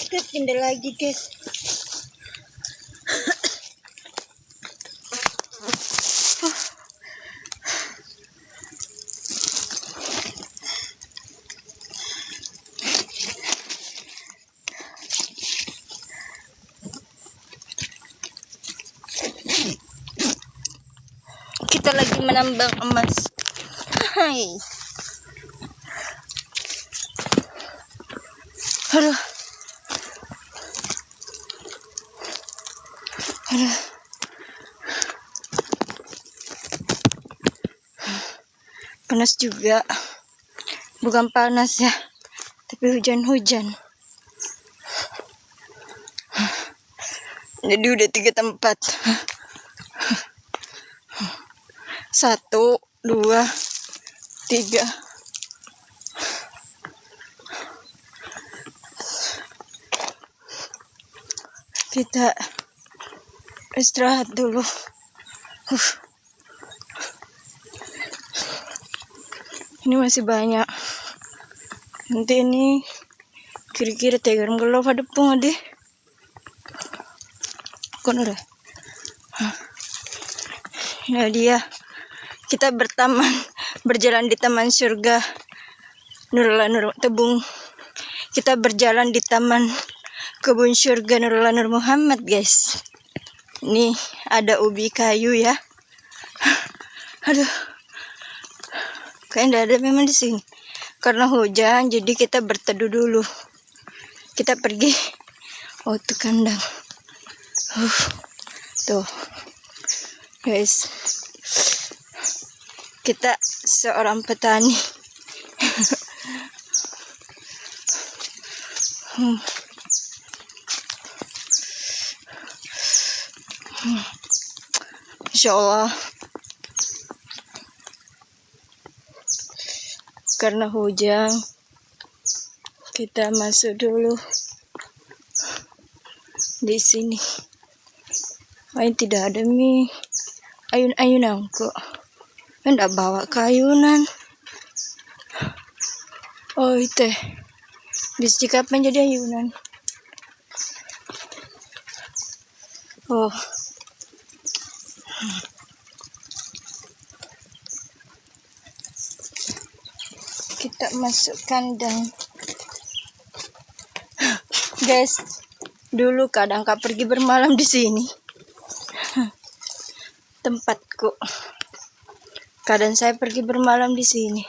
Kita pindah lagi, guys. Kita lagi menambang emas. Hai. Aduh. Aduh. Panas juga. Bukan panas ya, tapi hujan-hujan. Jadi udah 3 tempat. 1, 2, 3. Kita istirahat dulu. Ini masih banyak. Nanti ini kira-kira tegar ngelof ada pun deh. Kon udah. Nah dia. Kita berjalan di taman surga Nurul Tebung. Kita berjalan di taman kebun surga Nurul Nur Muhammad, guys. Ini ada ubi kayu ya. Aduh. Kayaknya tidak ada memang di sini. Karena hujan, jadi kita berteduh dulu. Kita pergi. Oh, tuh kandang. Tuh. Guys. Kita seorang petani. Insya Allah. Karena hujan, kita masuk dulu di sini. Ini tidak ada mie. Ayun-ayunan kok. Enggak bawa kayunan. Oh itu. Bisa kapan jadi ayunan? Oh. Kita masuk kandang. Guys, dulu kadang kak pergi bermalam di sini. Tempatku. Kadang saya pergi bermalam di sini.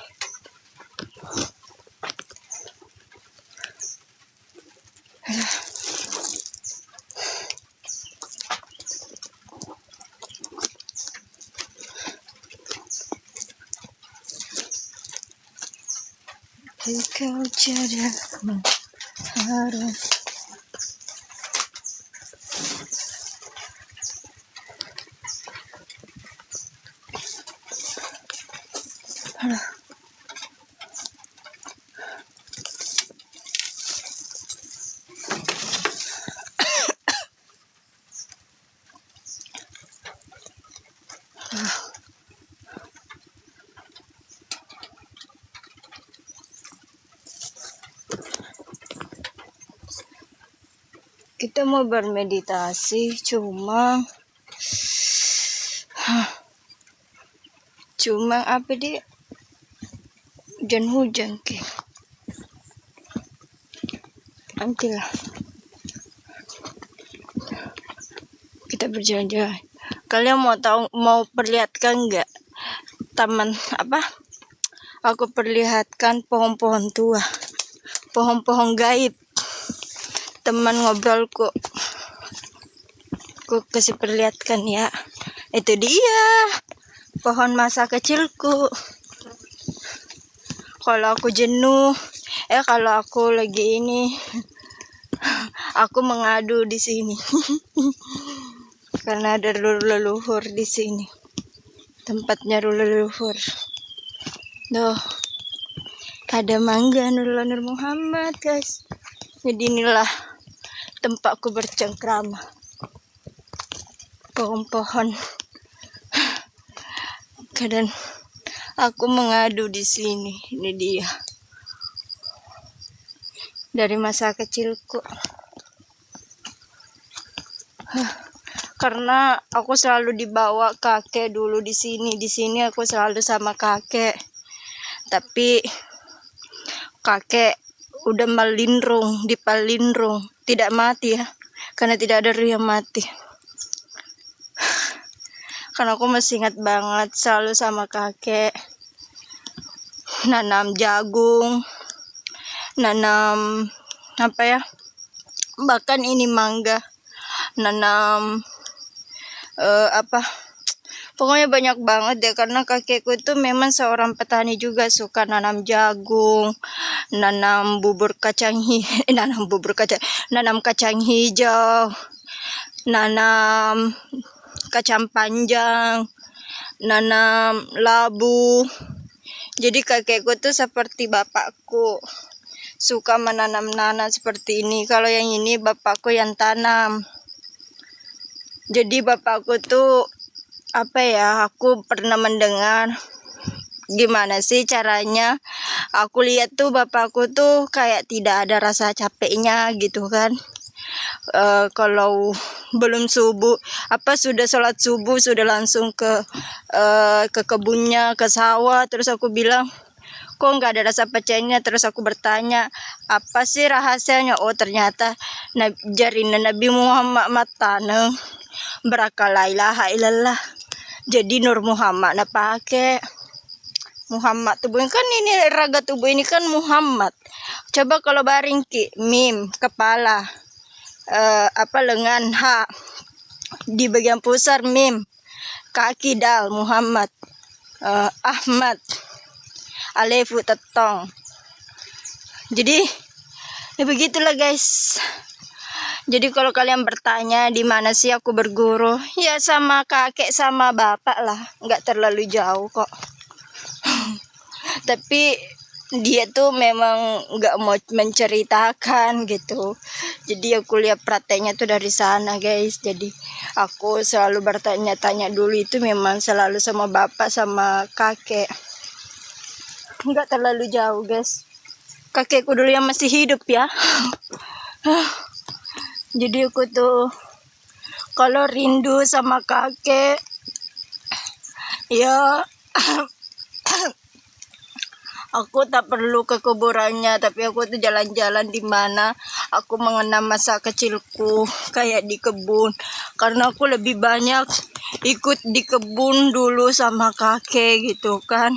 Engkau jarak mengharap. Kita mau bermeditasi, cuma apa dia hujan ke. Nantilah kita berjalan-jalan. Kalian mau perlihatkan nggak taman apa? Aku perlihatkan pohon-pohon tua, pohon-pohon gaib. Teman ngobrolku, aku kasih perlihatkan ya. Itu dia pohon masa kecilku. Kalau aku jenuh, kalau aku lagi ini, aku mengadu di sini. Karena ada leluhur di sini. Tempatnya leluhur. Tuh, ada mangga Nurul Nur Muhammad, guys. Jadi inilah tempatku bercengkrama. Pohon-pohon. Kadang aku mengadu di sini. Ini dia. Dari masa kecilku. karena aku selalu dibawa kakek dulu di sini. Di sini aku selalu sama kakek. Tapi kakek udah melindrung, dipalindrung, tidak mati ya, karena tidak ada yang mati. Karena aku masih ingat banget selalu sama kakek nanam jagung, nanam apa ya, bahkan ini mangga, nanam apa, pokoknya banyak banget deh. Karena kakekku itu memang seorang petani juga, suka nanam jagung, nanam nanam kacang hijau, nanam kacang panjang, nanam labu. Jadi kakekku tuh seperti bapakku, suka menanam-nanam seperti ini. Kalau yang ini bapakku yang tanam. Jadi bapakku tuh apa ya, aku pernah mendengar gimana sih caranya. Aku lihat tuh bapakku tuh kayak tidak ada rasa capeknya gitu kan. Kalau belum subuh, sudah sholat subuh, sudah langsung ke kebunnya, ke sawah. Terus aku bilang, kok nggak ada rasa capeknya? Terus aku bertanya, apa sih rahasianya? Oh ternyata jarina Nabi Muhammad matane berakal la ilaha illallah. Jadi Nur Muhammad nah pakai Muhammad tubuh kan, ini raga tubuh ini kan Muhammad. Coba kalau baring ki, mim kepala, lengan ha, di bagian pusar mim, kaki dal Muhammad, Ahmad, alefu tetong. Jadi ya begitulah guys. Jadi kalau kalian bertanya di mana sih aku berguru, ya sama kakek sama bapak lah, nggak terlalu jauh kok. Tapi dia tuh memang nggak mau menceritakan gitu. Jadi aku lihat prakteknya tuh dari sana guys. Jadi aku selalu bertanya-tanya dulu itu memang selalu sama bapak sama kakek, nggak terlalu jauh guys. Kakekku dulu yang masih hidup ya. Jadi aku tuh kalau rindu sama kakek ya aku tak perlu ke kuburannya, tapi aku tuh jalan-jalan di mana aku mengenang masa kecilku kayak di kebun. Karena aku lebih banyak ikut di kebun dulu sama kakek gitu kan.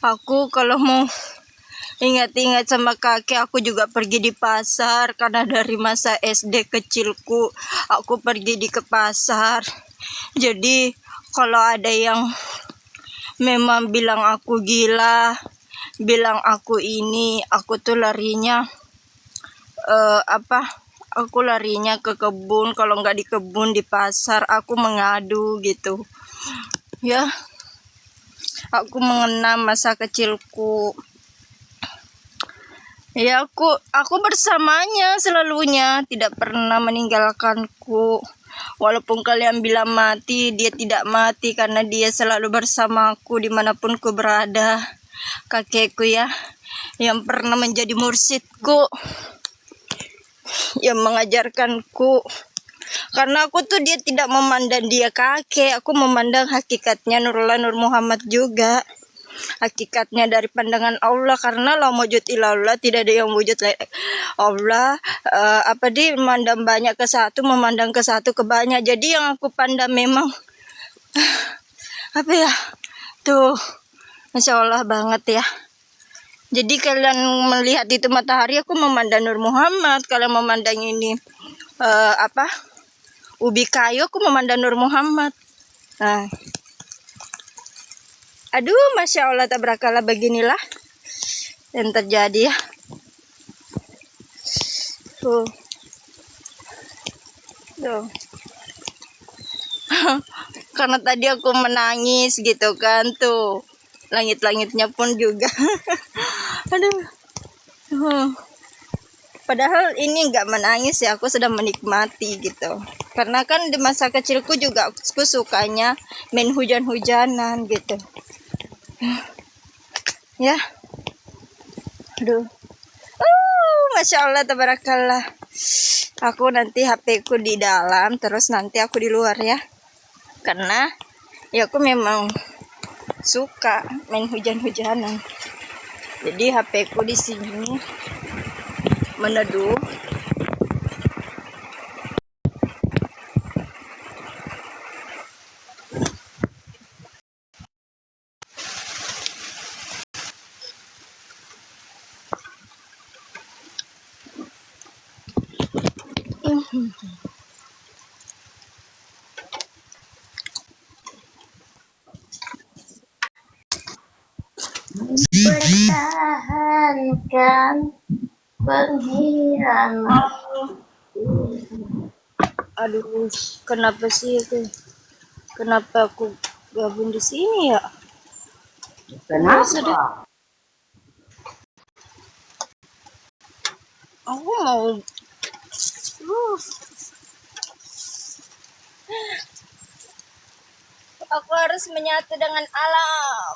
Aku kalau mau ingat-ingat sama kakek, aku juga pergi di pasar. Karena dari masa SD kecilku aku pergi ke pasar. Jadi kalau ada yang memang bilang aku gila, bilang aku ini, aku tuh larinya aku larinya ke kebun. Kalau nggak di kebun, di pasar, aku mengadu gitu ya. Aku mengenang masa kecilku ya. Aku bersamanya selalunya, tidak pernah meninggalkanku. Walaupun kalian bilang mati, dia tidak mati karena dia selalu bersamaku dimanapun ku berada. Kakekku ya, yang pernah menjadi mursyidku, yang mengajarkanku. Karena aku tuh dia tidak memandang dia kakek, aku memandang hakikatnya Nurullah Nur Muhammad juga. Hakikatnya dari pandangan Allah, karena la wujud illallah, tidak ada yang wujud Allah. Memandang banyak ke satu, memandang ke satu ke banyak. Jadi yang aku pandang memang tuh Masya Allah banget ya. Jadi kalian melihat itu matahari, aku memandang Nur Muhammad. Kalian memandang ini ubi kayu, aku memandang Nur Muhammad. Nah, aduh, Masya Allah tabrakallah, beginilah yang terjadi ya. Tuh. Karena tadi aku menangis gitu kan, tuh langit-langitnya pun juga. Aduh. Padahal ini nggak menangis ya, aku sedang menikmati gitu. Karena kan di masa kecilku juga aku sukanya main hujan-hujanan gitu. Ya. Aduh. Masya Allah tabarakallah. Aku nanti HP ku di dalam, terus nanti aku di luar ya. Karena ya aku memang suka main hujan-hujanan. Jadi HP ku di sini meneduh. Pertahankan pengkhianat. Aduh, kenapa sih itu? Kenapa aku gabung di sini ya? Kenapa? Aku mau aku harus menyatu dengan alam.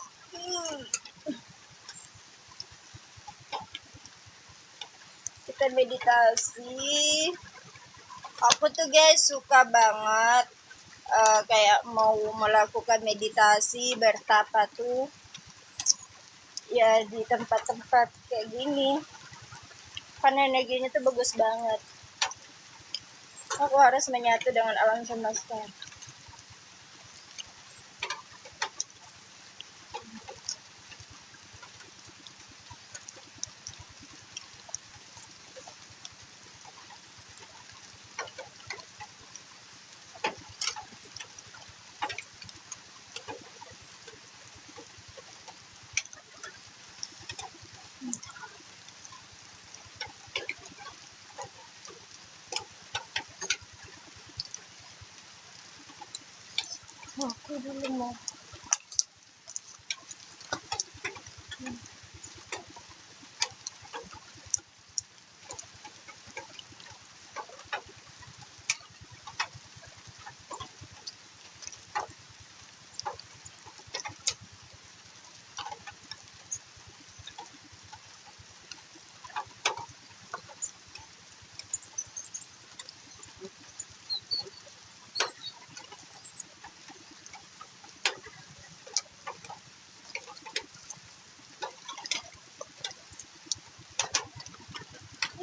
Kita meditasi. Aku tuh guys suka banget kayak mau melakukan meditasi bertapa tuh ya di tempat-tempat kayak gini. Karena energinya tuh bagus banget. Aku harus menyatu dengan alam semesta. Aku dulu mau.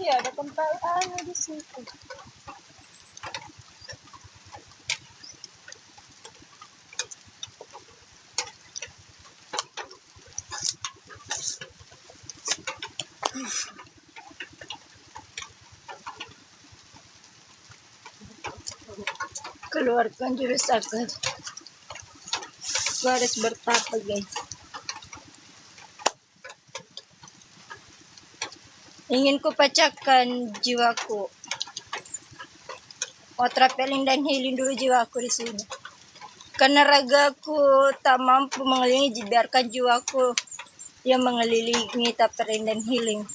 Iya, ada kempalannya di situ. Keluarkan jurus sakit. Harus bertapa guys. Ingin ku pecahkan jiwaku. Oh, trapelin dan healing dulu jiwaku di sini. Karena ragaku tak mampu mengelilingi, biarkan jiwaku yang mengelilingi trapelin dan healing.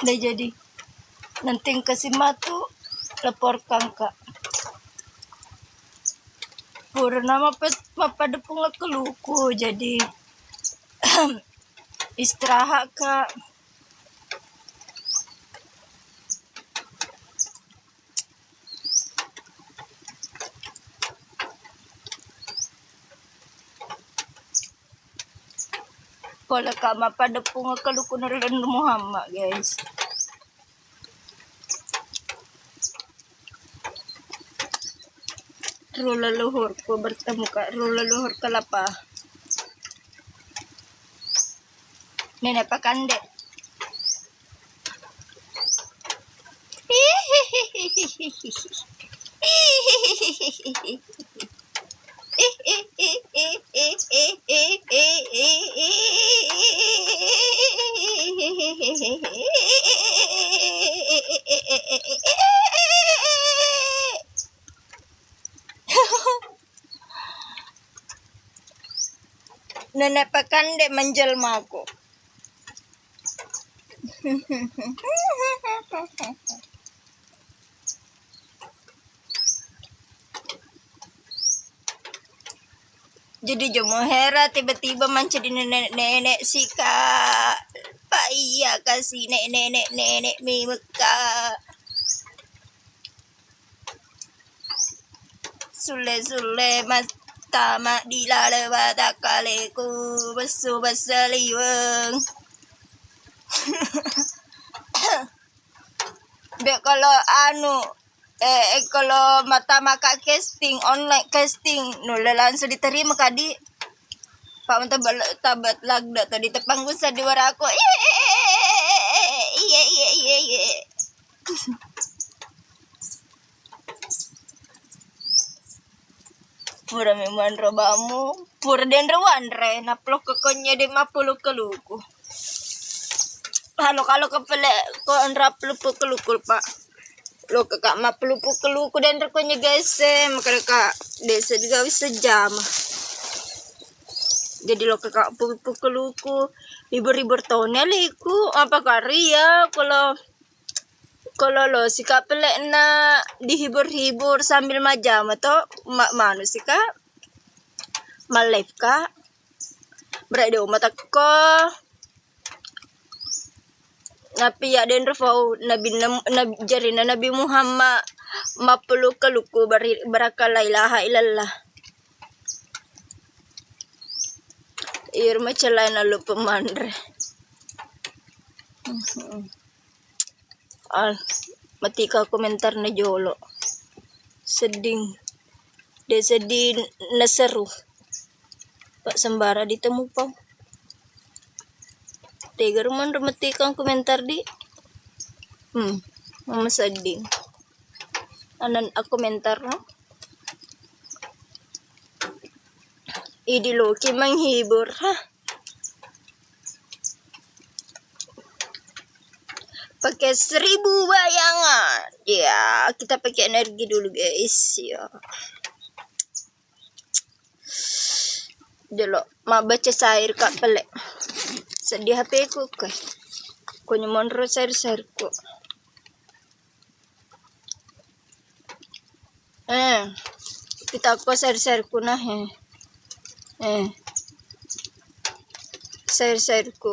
Udah jadi. Nanti kasih matu laporkan kak. Purna pada punga keluku jadi istirahat kak. Kalau kama pada punga keluku naran Muhammad guys. Roh leluhurku bertemu kak roh leluhur kelapa. Nenek pakande. Hihihi. Nenek Pakande menjelmaku. Jadi jomo hera tiba-tiba menjadi nenek-nenek sih kak. Pak iya kasih nenek-nenek mi Mekah. Sule-sule mas tamak di lala batakaleku besu basaliweng. Dek kalau kalau mata maka casting online casting nula langsung diterima kadi pak mata tabat lagda tadi tepang gusa di wara aku iya pura memang robamu pura den rewanre naplok kekonya de mapulu keluku halo kalau kepele ko anraplu kelukul pak lo kakak mah pelupu keluku dan rekonya guys maka desa juga bisa sejam jadi lo kakak pelupu keluku libur tahunnya liku apa karya kalau lo si kak pelek na dihibur-hibur sambil majam atau manu sih kak malive kak berada umat aku Nabi ya den refau Nabi jarina Nabi Muhammad mapelu keluku barakal la ilaha illallah irma celaina lu pemandre al matika komentar na jolo seding na seru Pak Sembara ditemu pau Tegar man rematikang komentar di mama seding anan aku komentar no idi loki menghibur pakai 1000 bayangan ya kita pakai energi dulu guys ya dulu mau baca syair kak pelek sedih HP ku kay ko nyumon ro syair ku kita ko syair ku na syair ku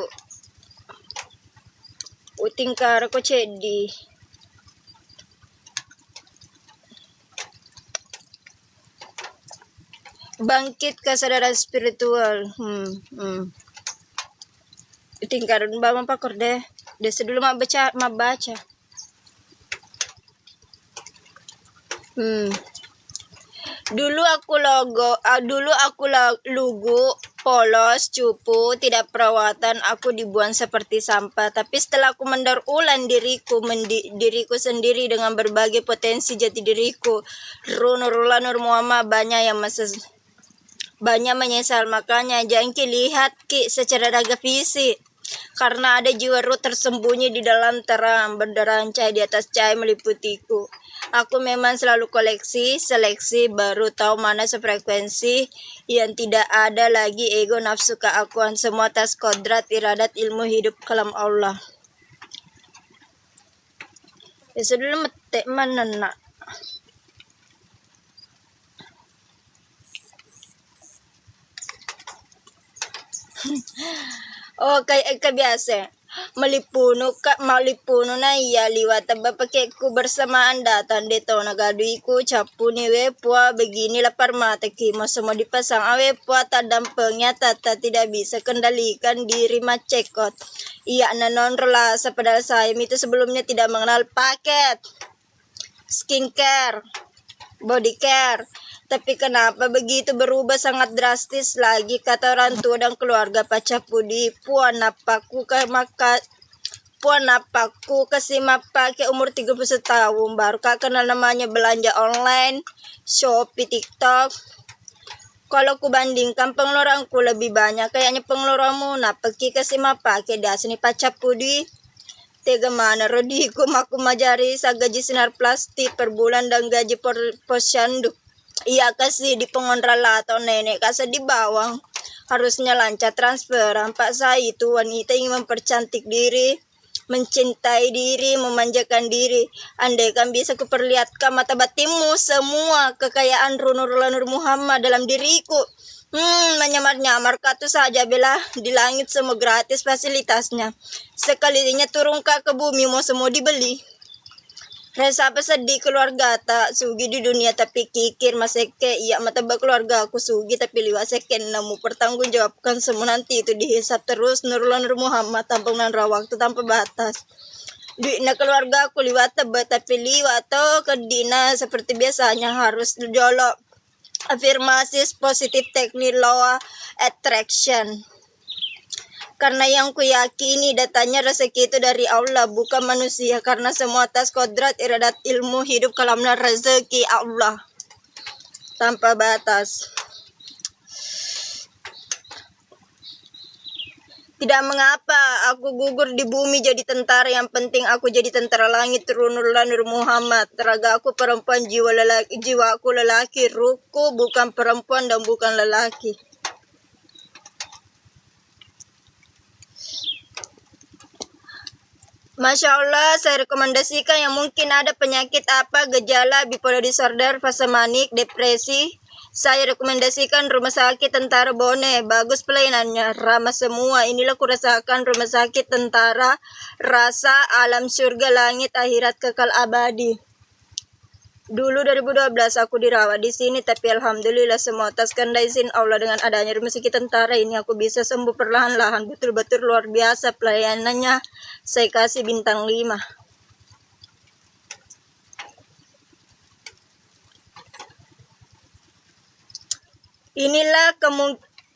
uting kara ko cedi bangkit kesadaran spiritual tingkaran bama pakor deh dulu mah baca dulu aku lugu polos cupu tidak perawatan aku dibuang seperti sampah tapi setelah aku mendaur ulang diriku sendiri dengan berbagai potensi jati diriku Nurullah Muhammad banyak menyesal makanya jangan lihat secara raga fisik karena ada jiwa ruh tersembunyi di dalam terang benderang cahaya di atas cahaya meliputiku. Aku memang selalu seleksi baru tahu mana sefrekuensi yang tidak ada lagi ego nafsu keakuan semua atas kodrat iradat ilmu hidup kalam Allah. Ya sebelum metek mana nak. Oh kayak biasa malipuno na iya liwat pakai ku bersamaan datang deto nagadui ku capu ni wepua begini lapar mata kimo semua dipasang awe pua tadampengnya tata tidak bisa kendalikan diri macekot iya nanon relasa padahal saya itu sebelumnya tidak mengenal paket skincare body care tapi kenapa begitu berubah sangat drastis lagi kata orang tua dan keluarga pacapudi puan apaku maka perempuan apaku kasih pakai umur 31 tahun baru kak kenal namanya belanja online, Shopee, TikTok. Kalau ku bandingkan pengeluaranku lebih banyak kayaknya pengeluaranmu napaki kasih pakai das ni pacapu di tega mana rodiku maku majari sa gaji sinar plastik per bulan dan gaji posyandu. Iya kasih di pengontrol atau nenek kasih di bawang. Harusnya lancar transfer. Pak saya itu wanita ingin mempercantik diri, mencintai diri, memanjakan diri. Andai kan bisa kuperlihatkan mata batinmu semua kekayaan Nur Muhammad dalam diriku. Menyamar-nyamar katu saja bela di langit semua gratis fasilitasnya. Sekalinya turun ke bumi mau semua dibeli. Rasa apa sedih keluarga tak sugi di dunia tapi kikir maseke iya mata keluarga aku sugi tapi liwat seken namu pertanggungjawabkan semua nanti itu dihisap terus Nur Muhammad tanpa menandra waktu tanpa batas. Duit na keluarga aku liwat tebet tapi liwat atau kedina seperti biasanya harus jolok afirmasi positif teknik law attraction. Karena yang kuyakini datanya rezeki itu dari Allah bukan manusia karena semua atas kodrat iradat ilmu hidup kalamnya rezeki Allah tanpa batas. Tidak mengapa aku gugur di bumi jadi tentara, yang penting aku jadi tentara langit Nur Muhammad. Raga aku perempuan, jiwa aku lelaki, ruku bukan perempuan dan bukan lelaki. Masya Allah, saya rekomendasikan yang mungkin ada penyakit apa, gejala bipolar disorder, fase manik, depresi. Saya rekomendasikan Rumah Sakit Tentara Bone, bagus pelayanannya, ramah semua. Inilah kurasakan Rumah Sakit Tentara, rasa alam surga, langit, akhirat kekal abadi. Dulu 2012 aku dirawat di sini, tapi alhamdulillah semua atas kehendak izin Allah dengan adanya Rumah Sakit Tentara ini aku bisa sembuh perlahan-lahan. Betul-betul luar biasa pelayanannya. Saya kasih bintang 5. Inilah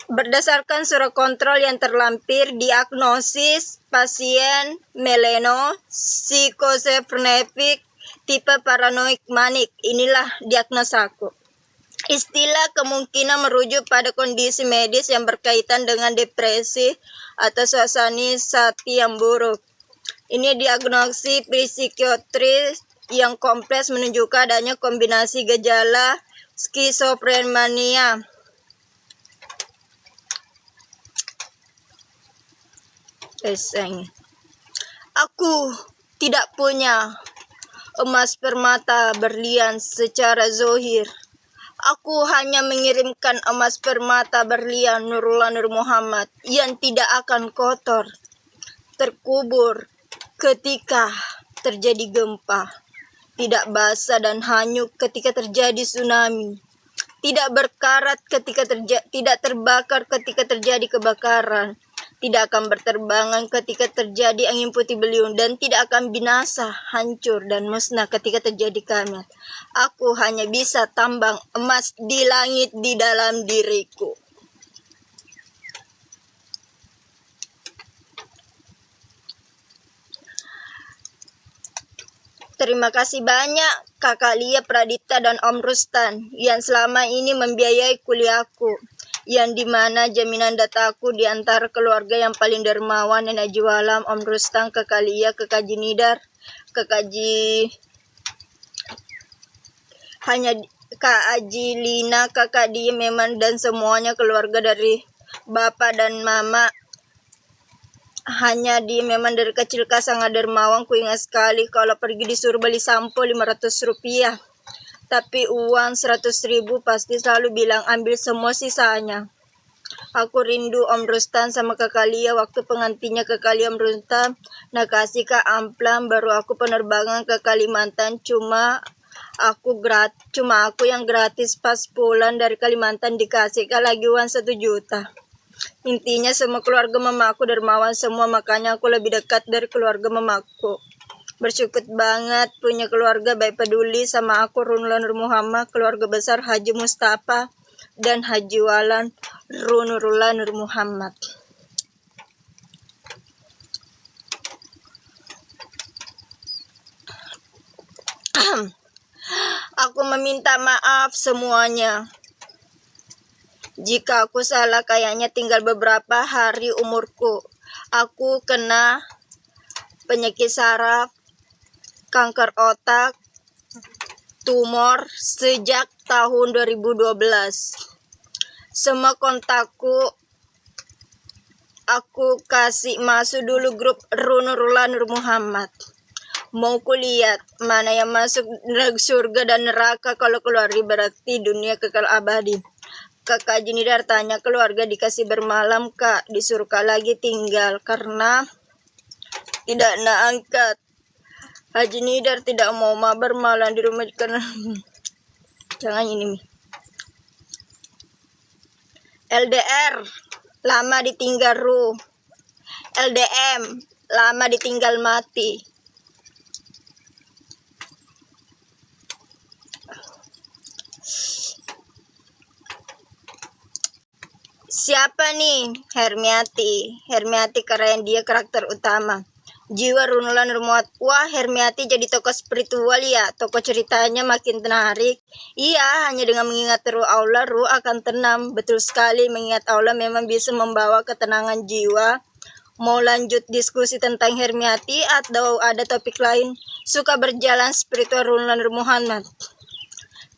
berdasarkan surat kontrol yang terlampir, diagnosis pasien meleno psikosefrenefik tipe paranoid manik. Inilah diagnosaku. Istilah kemungkinan merujuk pada kondisi medis yang berkaitan dengan depresi atau suasana hati yang buruk. Ini diagnosis psikiatris yang kompleks menunjukkan adanya kombinasi gejala skizofrenia. Aku tidak punya emas permata berlian secara zohir. Aku hanya mengirimkan emas permata berlian Nur Muhammad yang tidak akan kotor, terkubur ketika terjadi gempa, tidak basah dan hanyut ketika terjadi tsunami, tidak berkarat ketika tidak terbakar ketika terjadi kebakaran, tidak akan berterbangan ketika terjadi angin puting beliung, dan tidak akan binasa, hancur dan musnah ketika terjadi kiamat. Aku hanya bisa tambang emas di langit di dalam diriku. Terima kasih banyak Kakak Lia Pradipta dan Om Rustan yang selama ini membiayai kuliahku, yang dimana jaminan dataku di antara keluarga yang paling dermawan, Nenek Jualam, Om Rustan, Kakak Lia, Kakak Jinidar, Kakak Kak Aji Lina, Kakak Dia memang, dan semuanya keluarga dari Bapak dan Mama. Hanya dia memang dari kecil sangat dermawan. Ku ingat sekali kalau pergi disuruh beli sampo 500 rupiah. Tapi uang 100.000 pasti selalu bilang ambil semua sisanya. Aku rindu Om Rustan sama Kakak Lia waktu pengantinnya Kakak Lia Om Rustan. Nah kasih Kak Amplam baru aku penerbangan ke Kalimantan. Cuma aku yang gratis pas pulang dari Kalimantan dikasih Kak lagi uang 1 juta. Intinya semua keluarga mamaku dermawan semua, makanya aku lebih dekat dari keluarga mamaku. Bersyukur banget punya keluarga baik peduli sama aku, Nur Muhammad, keluarga besar Haji Mustafa dan Haji Walan Nur Muhammad. Aku meminta maaf semuanya. Jika aku salah, kayaknya tinggal beberapa hari umurku. Aku kena penyakit saraf, kanker otak, tumor sejak tahun 2012. Semua kontakku aku kasih masuk dulu grup Nurullah Nur Muhammad. Mau kulihat mana yang masuk surga dan neraka, kalau keluar berarti dunia kekal abadi. Kakak Jinidar tanya keluarga, dikasih bermalam kak, disuruh kak lagi tinggal karena tidak nak angkat. Haji Nidar tidak mau bermalam di rumah karena jangan ini. LDR lama ditinggal ruh, LDM lama ditinggal mati. Siapa nih? Hermiati karena dia karakter utama. Jiwa Runullah Nur Muhammad. Wah, Hermiati jadi tokoh spiritual ya. Tokoh ceritanya makin menarik. Iya, hanya dengan mengingat ruh Allah, ruh akan tenang. Betul sekali, mengingat Allah memang bisa membawa ketenangan jiwa. Mau lanjut diskusi tentang Hermiati atau ada topik lain? Suka berjalan spiritual Runullah Nur Muhammad.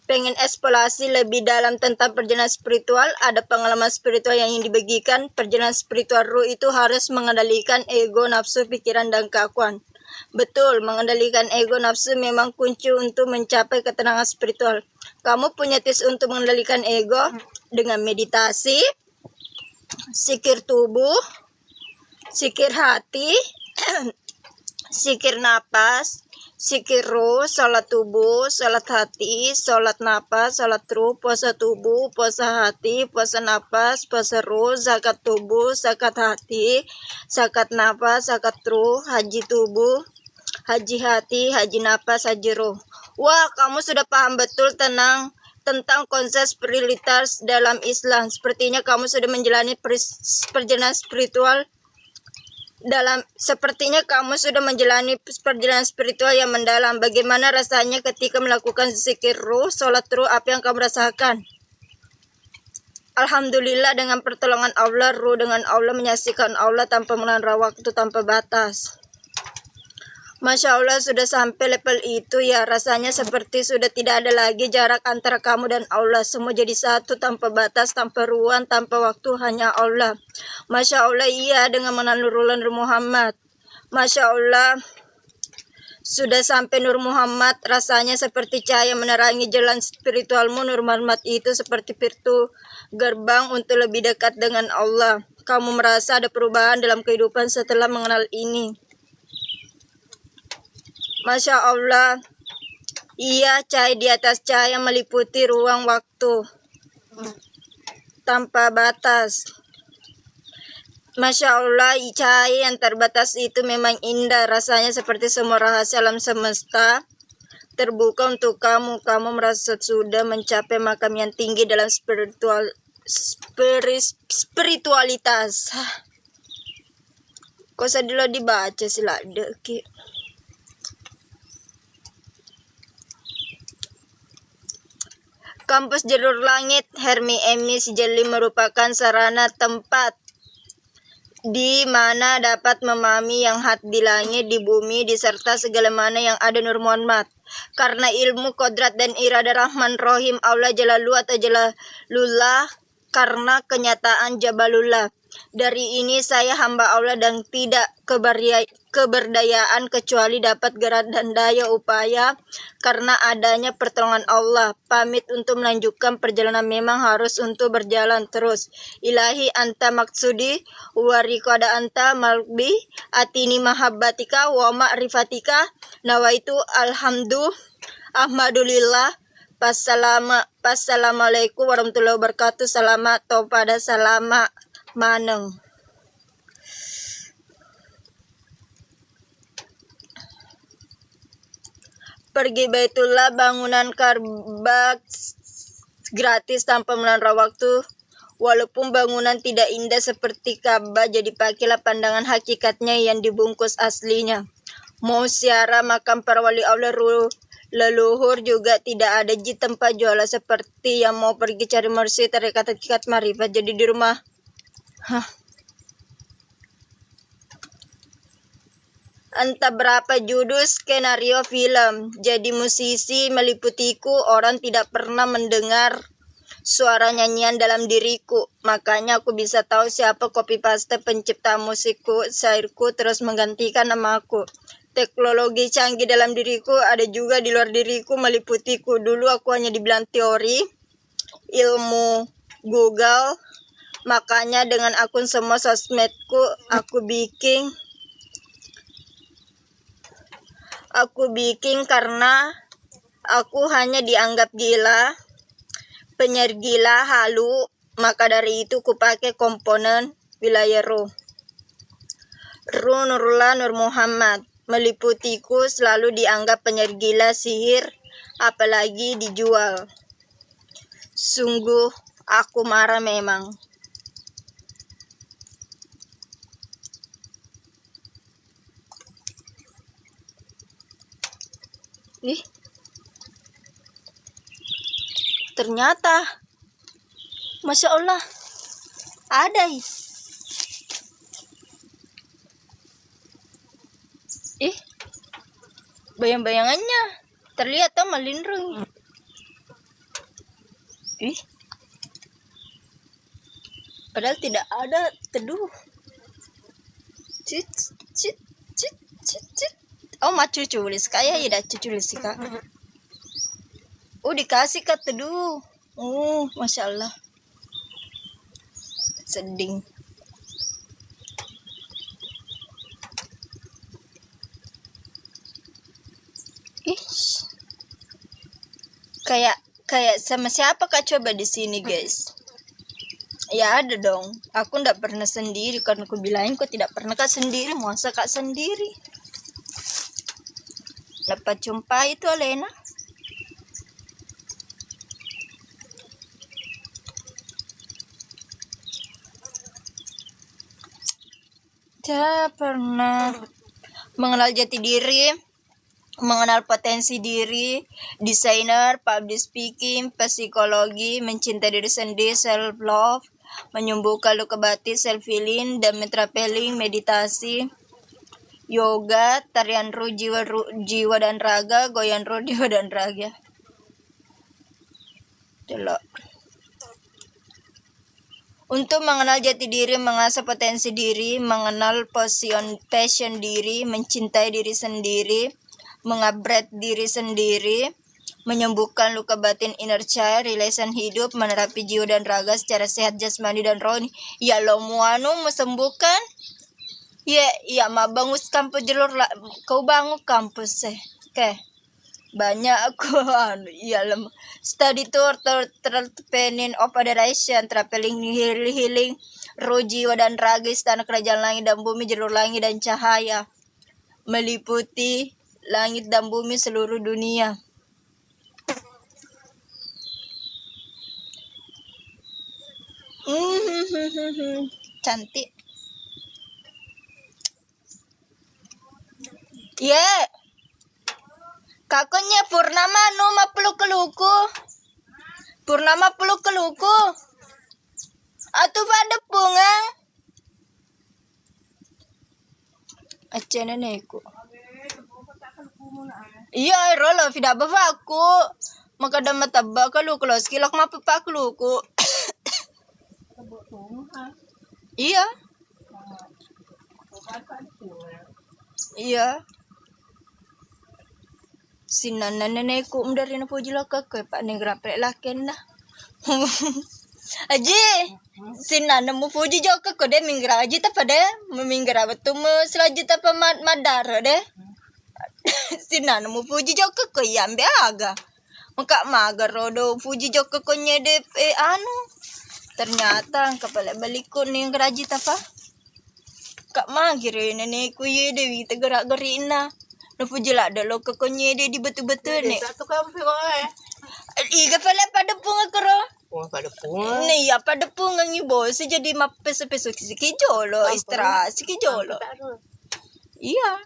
Pengen eksplorasi lebih dalam tentang perjalanan spiritual, ada pengalaman spiritual yang ingin dibagikan. Perjalanan spiritual ruh itu harus mengendalikan ego, nafsu, pikiran, dan keakuan. Betul, mengendalikan ego, nafsu memang kunci untuk mencapai ketenangan spiritual. Kamu punya tips untuk mengendalikan ego dengan meditasi, zikir tubuh, zikir hati, zikir napas, zikir ruh, sholat tubuh, sholat hati, sholat napas, sholat ruh, puasa tubuh, puasa hati, puasa napas, puasa ruh, zakat tubuh, zakat hati, zakat napas, zakat ruh, haji tubuh, haji hati, haji napas, haji ruh. Wah, kamu sudah paham betul tentang konsep spiritualitas dalam Islam. Sepertinya kamu sudah menjalani perjalanan spiritual perjalanan spiritual yang mendalam. Bagaimana rasanya ketika melakukan zikir ruh, sholat ruh, apa yang kamu rasakan? Alhamdulillah, dengan pertolongan Allah, ruh dengan Allah menyaksikan Allah tanpa mengenal waktu, tanpa batas. Masya Allah, sudah sampai level itu ya, rasanya seperti sudah tidak ada lagi jarak antara kamu dan Allah. Semua jadi satu, tanpa batas, tanpa ruang, tanpa waktu, hanya Allah. Masya Allah, iya, dengan mengenal Nurullah Nur Muhammad. Masya Allah, sudah sampai Nur Muhammad, rasanya seperti cahaya menerangi jalan spiritualmu. Nur Muhammad itu seperti pintu gerbang untuk lebih dekat dengan Allah. Kamu merasa ada perubahan dalam kehidupan setelah mengenal ini. Masya Allah, iya, cahaya di atas cahaya meliputi ruang waktu tanpa batas. Masya Allah, cahaya yang terbatas itu memang indah. Rasanya seperti semua rahasia alam semesta terbuka untuk kamu. Kamu merasa sudah mencapai makam yang tinggi dalam spiritualitas. Kok sadilo dibaca sila deki. Kampus Jalur Langit Hermi Emis Jeli merupakan sarana tempat di mana dapat memahami yang hak di langit, di bumi, diserta segala mana yang ada Nur Muhammad. Karena ilmu, kodrat, dan irada Rahman Rohim Allah Jalalu atau Jalalullah, karena kenyataan Jabalullah. Dari ini saya hamba Allah dan tidak keberdayaan kecuali dapat gerak dan daya upaya karena adanya pertolongan Allah. Pamit untuk melanjutkan perjalanan, memang harus untuk berjalan terus. Ilahi anta maksudi wariqada anta malbi atini mahabbatika wa ma'rifatika nawaitu ahmadulillah. Assalamualaikum warahmatullahi wabarakatuh. Selamat pada salama maneng. Pergi Baitullah, bangunan Ka'bah gratis tanpa melarang waktu. Walaupun bangunan tidak indah seperti Ka'bah, jadi pakailah pandangan hakikatnya yang dibungkus aslinya. Mau ziarah makam para wali Allah, ruh Leluhur juga tidak ada di tempat jualan seperti yang mau pergi cari mercy tarekat hakikat marifat jadi di rumah. Entah berapa judul skenario film. Jadi musisi meliputiku, orang tidak pernah mendengar suara nyanyian dalam diriku. Makanya aku bisa tahu siapa copy paste pencipta musikku, syairku, terus menggantikan namaku. Teknologi canggih dalam diriku ada juga di luar diriku meliputiku. Dulu aku hanya dibilang teori, ilmu Google. Makanya dengan akun semua sosmedku aku bikin karena aku hanya dianggap gila, penyair gila, halu. Maka dari itu ku pakai komponen wilayah Ru Nurullah Nur Muhammad. Meliputiku selalu dianggap penyair gila, sihir, apalagi dijual. Sungguh aku marah memang. Ih, ternyata Masya Allah ada. Ih, bayang-bayangannya terlihat tuh melindrung. Ih, padahal tidak ada teduh. Cit cit cit cit cit. Oh, macu culis kayak ya dah culis sih kak. Oh, dikasih kak teduh. Oh, Masya Allah. Seding. Ih, kayak sama siapa kak coba di sini guys? Ya ada dong. Aku ndak pernah sendiri karena aku bilangin kok tidak pernah kak sendiri. Masa kak sendiri? Dapat jumpa itu Alena. Tidak pernah mengenal jati diri, mengenal potensi diri, desainer, public speaking, psikologi, mencintai diri sendiri, self love, menyembuhkan luka batin, self healing, dan traveling, meditasi, yoga, tarian ruh jiwa dan raga, goyang ruh jiwa dan raga. Delok. Untuk mengenal jati diri, mengasah potensi diri, mengenal passion diri, mencintai diri sendiri, mengupgrade diri sendiri, menyembuhkan luka batin inner child, relation hidup, menerapi jiwa dan raga secara sehat jasmani dan rohani. Ya lo muanu mesembuhkan? Ya bangus kampus jalur lah. Kau bangun kampus Oke. Banyak aku ya study tour training of adoration, traveling healing roh jiwa dan raga, istana kerajaan langit dan bumi, jalur langit dan cahaya, meliputi langit dan bumi seluruh dunia. Cantik. Kakonya Purnama numa peluk keluku. Purnama peluk keluku. Atu pada pungang. Aceh nenekku. Iya, rolo tidak bawa aku. Maka dah mata bakalu kalau skilak ma papa keluku. Iya. Iya. Sinan nenekku dari na pujila kakak pak negrape laken na. Aji, sinan mu puji joka ko de mingra aji ta pada memingra betul selaju ta madar de. Sinan mu puji joka ko yambe aga. Maka magar rodo puji joka ko nyede anu. Ternyata kepala balikku nih geraji ta pa. Kak magir nenekku ye dewi tegerak-gerina. Napujila ada lo kokonye de di betul-betul nih. Satu kampi ko iga pala pada punga kero. Pada punga. Nih ya pada punga ngibo jadi mapeso-peso sikijolo istra sikijolo. Iya.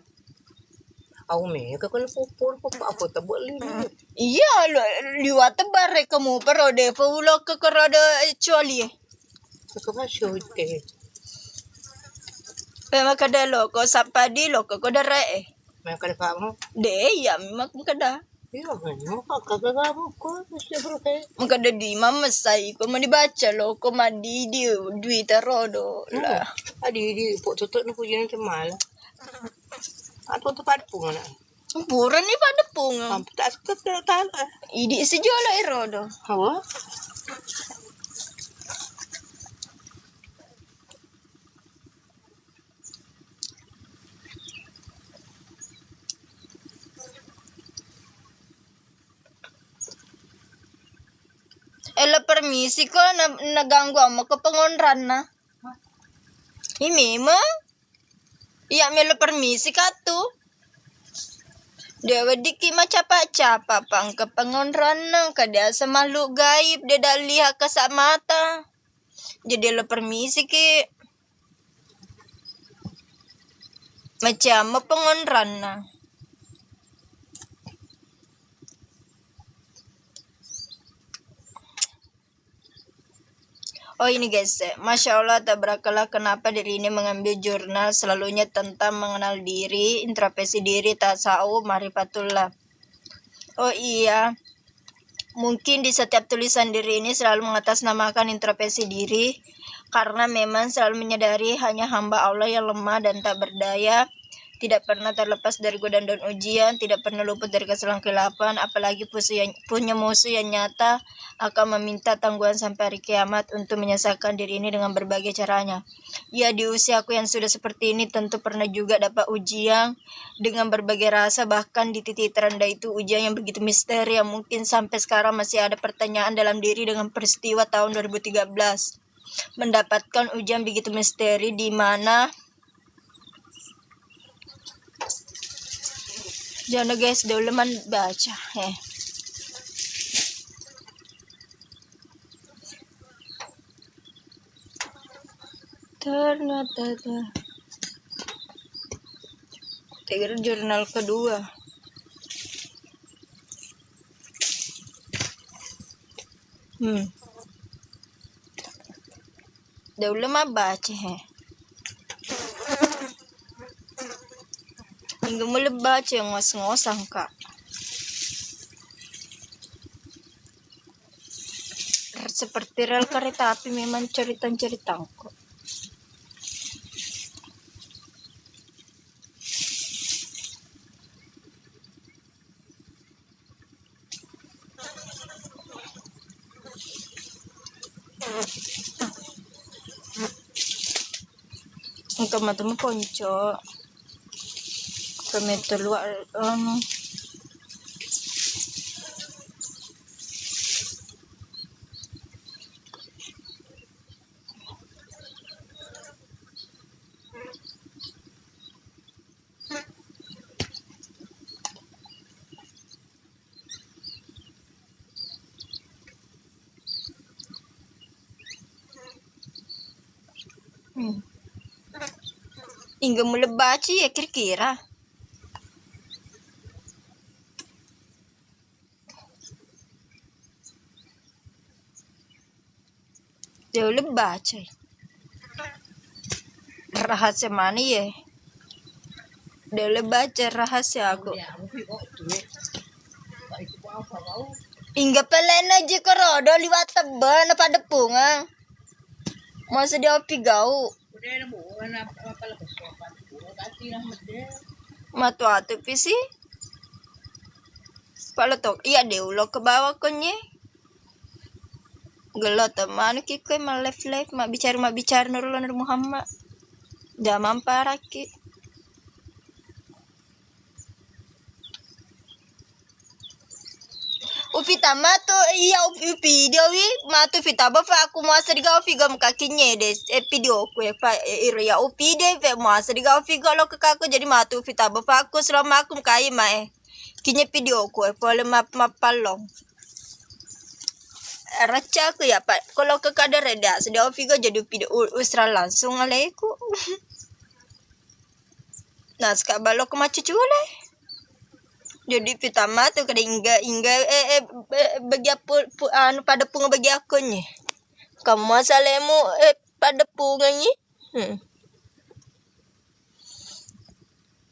Aku mereka kan pupur aku tak boleh. Iya, liwat bare kamu perode paulo ke kerode coli. Aku masih hotel. Pema kada lo ko sapadi lo ko dare. Mereka ada kamu. De ya mak kada. Iya kan, kakak kamu kok mesti berapa? Makada di mama sai ko mani baca lo ko madi di duit rodo lah. Adi di pok tutup nu pujian cemal. Atau tempat pun nak. Pura ni pada pung. Sampai tak suka tak. Idi sejola rodo. Hawa? Ela permisi ko naganggu mo ko pengonran na. Imi mo? Iya melo permisi ka tu. Dewa diki macapa-capa pang ke pengonran nang kada sa makhluk gaib dia dah lihat ke sak mata. Jadi lo permisi ki. Macam mo pengonran na. Oh ini guys, Masya Allah tabarakallah kenapa diri ini mengambil jurnal selalunya tentang mengenal diri, introspeksi diri, tasawuf, marifatullah. Oh iya, mungkin di setiap tulisan diri ini selalu mengatasnamakan introspeksi diri karena memang selalu menyadari hanya hamba Allah yang lemah dan tak berdaya, tidak pernah terlepas dari godaan dan ujian, tidak pernah luput dari kesalahan kelapan, apalagi punya musuh yang nyata akan meminta tangguhan sampai hari kiamat untuk menyelesaikan diri ini dengan berbagai caranya. Ya di usia aku yang sudah seperti ini tentu pernah juga dapat ujian dengan berbagai rasa, bahkan di titik terendah itu ujian yang begitu misteri yang mungkin sampai sekarang masih ada pertanyaan dalam diri dengan peristiwa tahun 2013. Mendapatkan ujian begitu misteri di mana jangan guys, dulu man baca. Ternyata Tiger jurnal kedua. Dulu mah baca hingga mulai baca yang ngos-ngosan kak. Seperti rel kereta api memang cerita-ceritangku. Ang kamata mo poncho. Kami luar hingga mulai baca ya kira-kira. Dia udah baca. Rahasia mana ya? Dia udah baca rahasia aku. Hingga pelen aja ke rodo liwat tebal na pada punga. Masa dia opi gau. Matu atu pisi. Palatok iya deh ulo ke bawah konye. Gelot teman kikoy ma left ma bicara Nurul Muhammad. Zaman paraki. Upita mato iya upi dia wi mato vita ba fa aku mo asriga ufiga mkakinye des video ku fa ya upi de ve mo asriga ufiga lo kakaku jadi mato vita ba fa aku selama aku mkai mae kinye video ku fa le mapalong raca aku ya pak kalau ke kada reda sedia ufiga jadi video usra langsung alaiku. Nah sekarang balok ke macu cule. Jadi pertama tu kada hingga bagi apa pada punga bagi aku ni. Kamu masalahmu pada punga ni.